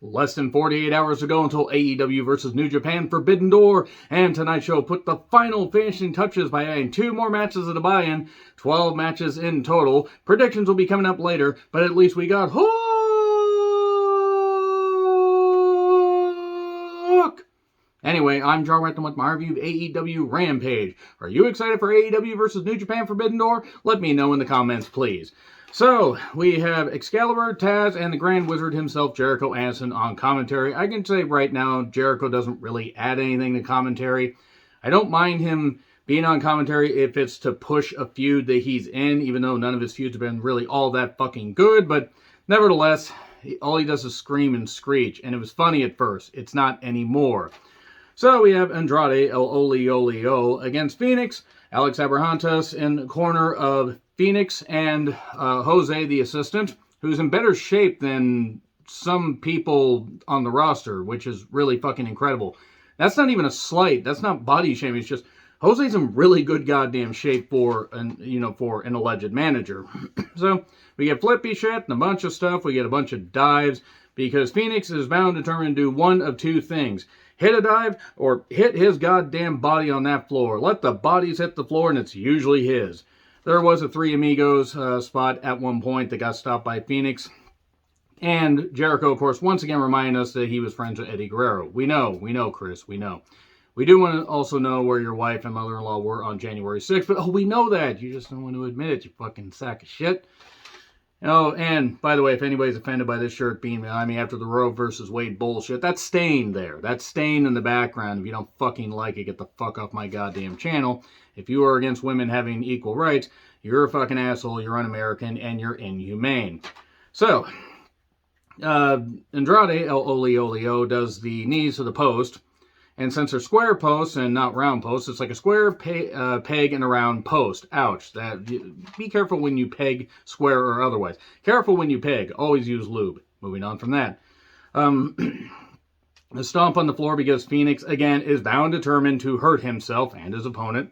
Less than 48 hours ago until AEW versus New Japan Forbidden Door, and tonight's show put the final finishing touches by adding 2 more matches at the buy-in, 12 matches in total. Predictions will be coming up later, but at least we got Hook! Anyway, I'm John Renton with my review of AEW Rampage. Are you excited for AEW versus New Japan Forbidden Door? Let me know in the comments, please. So, we have Excalibur, Taz, and the Grand Wizard himself, Jericho Anderson, on commentary. I can say right now, Jericho doesn't really add anything to commentary. I don't mind him being on commentary if it's to push a feud that he's in, even though none of his feuds have been really all that fucking good. But nevertheless, all he does is scream and screech. And it was funny at first. It's not anymore. So we have Andrade El Olio against Phoenix, Alex Abrahantes in the corner of Phoenix, and Jose, the assistant, who's in better shape than some people on the roster, which is really fucking incredible. That's not even a slight. That's not body shaming. It's just Jose's in really good goddamn shape for an alleged manager. So we get flippy shit and a bunch of stuff. We get a bunch of dives because Phoenix is bound determined to do one of two things. Hit a dive or hit his goddamn body on that floor. Let the bodies hit the floor and it's usually his. There was a Three Amigos spot at one point that got stopped by Phoenix. And Jericho, of course, once again reminding us that he was friends with Eddie Guerrero. We know, Chris, we know. We do want to also know where your wife and mother-in-law were on January 6th. But, we know that. You just don't want to admit it, you fucking sack of shit. Oh, and by the way, if anybody's offended by this shirt being behind me after the Roe versus Wade bullshit, that's stained there. That's stained in the background. If you don't fucking like it, get the fuck off my goddamn channel. If you are against women having equal rights, you're a fucking asshole, you're un-American, and you're inhumane. So, Andrade El Olio does the knees to the post. And since they're square posts and not round posts, it's like a square peg and a round post. Ouch. Be careful when you peg square or otherwise. Careful when you peg. Always use lube. Moving on from that. A stomp on the floor because Phoenix, again, is bound determined to hurt himself and his opponent.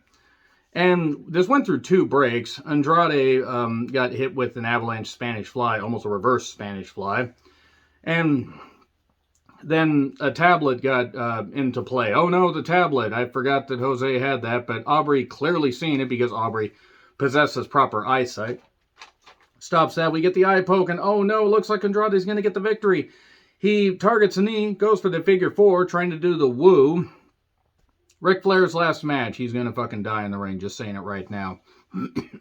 And this went through 2 breaks. Andrade got hit with an avalanche Spanish fly, almost a reverse Spanish fly. And then a tablet got into play. Oh no, the tablet. I forgot that Jose had that, but Aubrey clearly seen it because Aubrey possesses proper eyesight. Stops that. We get the eye poke, and oh no, looks like Andrade's going to get the victory. He targets a knee, goes for the figure 4, trying to do the woo. Ric Flair's last match. He's going to fucking die in the ring, just saying it right now.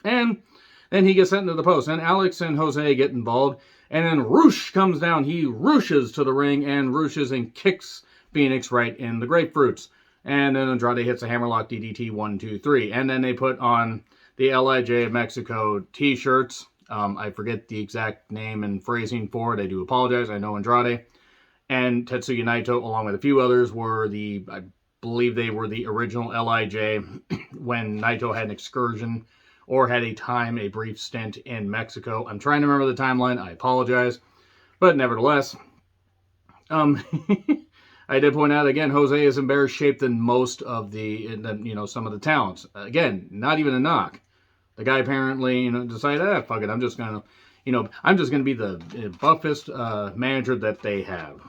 And then he gets sent into the post, and Alex and Jose get involved. And then Roosh comes down. He rooshes to the ring and rooshes and kicks Phoenix right in the grapefruits. And then Andrade hits a hammerlock DDT 1, 2, 3. And then they put on the LIJ of Mexico t-shirts. I forget the exact name and phrasing for it. I do apologize. I know Andrade. And Tetsuya Naito, along with a few others, I believe they were the original LIJ when Naito had an excursion or had a brief stint in Mexico. I'm trying to remember the timeline. I apologize. But nevertheless, I did point out, again, Jose is in better shape than most of some of the talents. Again, not even a knock. The guy apparently, decided, fuck it, I'm just going to be the buffest manager that they have.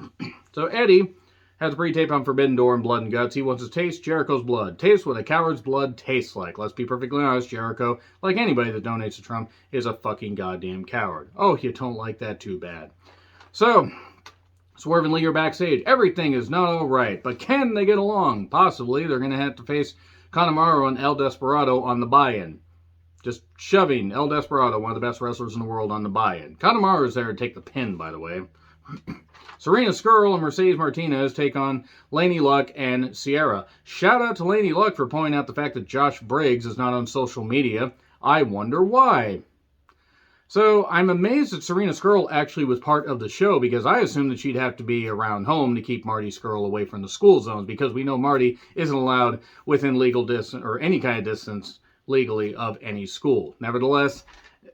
So Eddie has a pre-tape on Forbidden Door and Blood and Guts. He wants to taste Jericho's blood. Taste what a coward's blood tastes like. Let's be perfectly honest, Jericho, like anybody that donates to Trump, is a fucking goddamn coward. Oh, you don't like that too bad. So, Swerve and Lee are backstage. Everything is not all right, but can they get along? Possibly. They're going to have to face Kanemaru and El Desperado on the buy-in. Just shoving El Desperado, one of the best wrestlers in the world, on the buy-in. Kanemaru is there to take the pin, by the way. Serena Skrull and Mercedes Martinez take on Laney Luck and Sierra. Shout out to Laney Luck for pointing out the fact that Josh Briggs is not on social media. I wonder why. So I'm amazed that Serena Skrull actually was part of the show because I assumed that she'd have to be around home to keep Marty Skrull away from the school zones because we know Marty isn't allowed within legal distance or any kind of distance legally of any school. Nevertheless,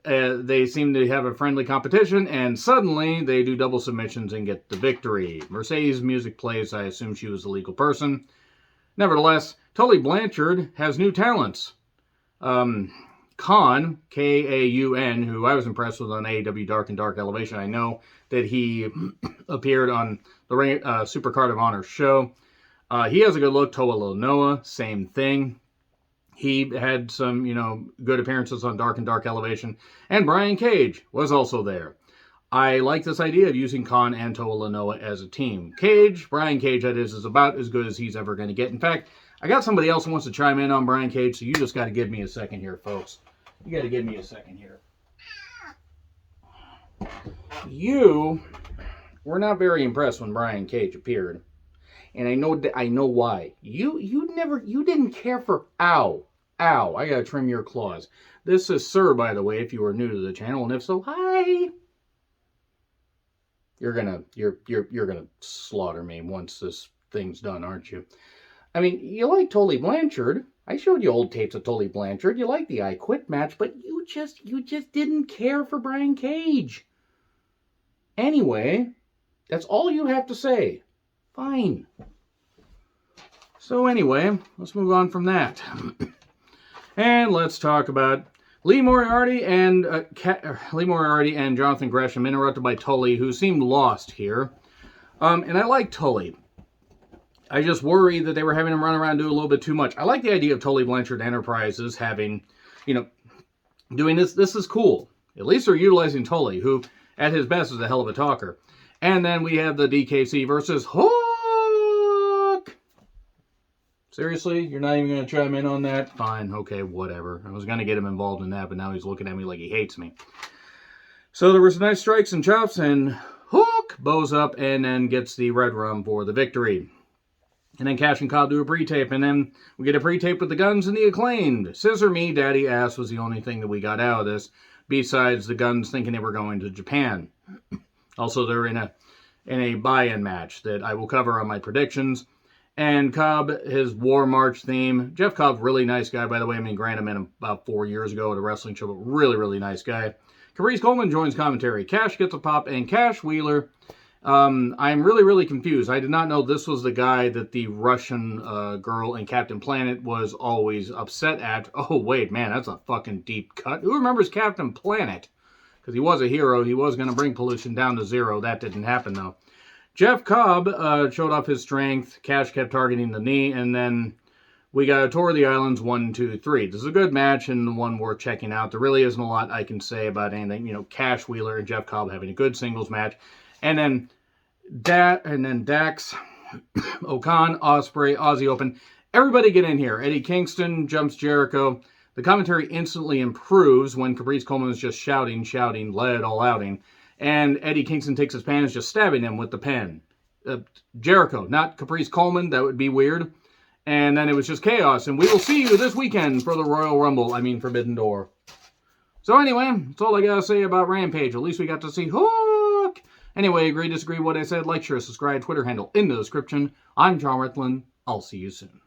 they seem to have a friendly competition, and suddenly they do double submissions and get the victory. Mercedes' music plays. I assume she was a legal person. Nevertheless, Tully Blanchard has new talents. Kaun, K-A-U-N, who I was impressed with on AEW Dark and Dark Elevation. I know that he appeared on the Super Card of Honor show. He has a good look. Toa Lonoa, same thing. He had some, good appearances on Dark and Dark Elevation. And Brian Cage was also there. I like this idea of using Kaun and Toa Lonoa as a team. Brian Cage, that is about as good as he's ever going to get. In fact, I got somebody else who wants to chime in on Brian Cage, so you just got to give me a second here, folks. You got to give me a second here. You were not very impressed when Brian Cage appeared. And I know why. You didn't care for ow. I gotta trim your claws. This is Sir, by the way, if you are new to the channel, and if so, hi. You're gonna slaughter me once this thing's done, aren't you? I mean, you like Tully Blanchard. I showed you old tapes of Tully Blanchard. You like the I Quit match, but you just didn't care for Brian Cage. Anyway, that's all you have to say. Fine. So anyway, let's move on from that. And let's talk about Lee Moriarty and Jonathan Gresham, interrupted by Tully, who seemed lost here. And I like Tully. I just worry that they were having him run around and do a little bit too much. I like the idea of Tully Blanchard Enterprises having, doing this. This is cool. At least they're utilizing Tully, who at his best is a hell of a talker. And then we have the DKC versus Hook. Seriously? You're not even going to chime in on that? Fine. Okay, whatever. I was going to get him involved in that, but now he's looking at me like he hates me. So there were some nice strikes and chops, and Hook bows up and then gets the red rum for the victory. And then Cash and Cobb do a pre-tape, and then we get a pre-tape with the Guns and the Acclaimed. Scissor Me, Daddy Ass was the only thing that we got out of this, besides the Guns thinking they were going to Japan. Also, they're in a buy-in match that I will cover on my predictions. And Cobb, his War March theme. Jeff Cobb, really nice guy, by the way. I mean, granted, I met him about 4 years ago at a wrestling show, but really, really nice guy. Caprice Coleman joins commentary. Cash gets a pop, and Cash Wheeler. I'm really, really confused. I did not know this was the guy that the Russian girl in Captain Planet was always upset at. Oh, wait, man, that's a fucking deep cut. Who remembers Captain Planet? Because he was a hero. He was going to bring pollution down to zero. That didn't happen, though. Jeff Cobb showed off his strength. Cash kept targeting the knee. And then we got a Tour of the Islands 1, 2, 3. This is a good match and one worth checking out. There really isn't a lot I can say about anything. Cash Wheeler and Jeff Cobb having a good singles match. And then Dax, Okan, Ospreay, Aussie Open. Everybody get in here. Eddie Kingston jumps Jericho. The commentary instantly improves when Caprice Coleman is just shouting, let it all outing. And Eddie Kingston takes his pen and is just stabbing him with the pen. Jericho, not Caprice Coleman. That would be weird. And then it was just chaos. And we will see you this weekend for the Royal Rumble. Forbidden Door. So anyway, that's all I got to say about Rampage. At least we got to see Hook. Anyway, agree, disagree what I said. Like, share, subscribe, Twitter handle in the description. I'm John Rethland. I'll see you soon.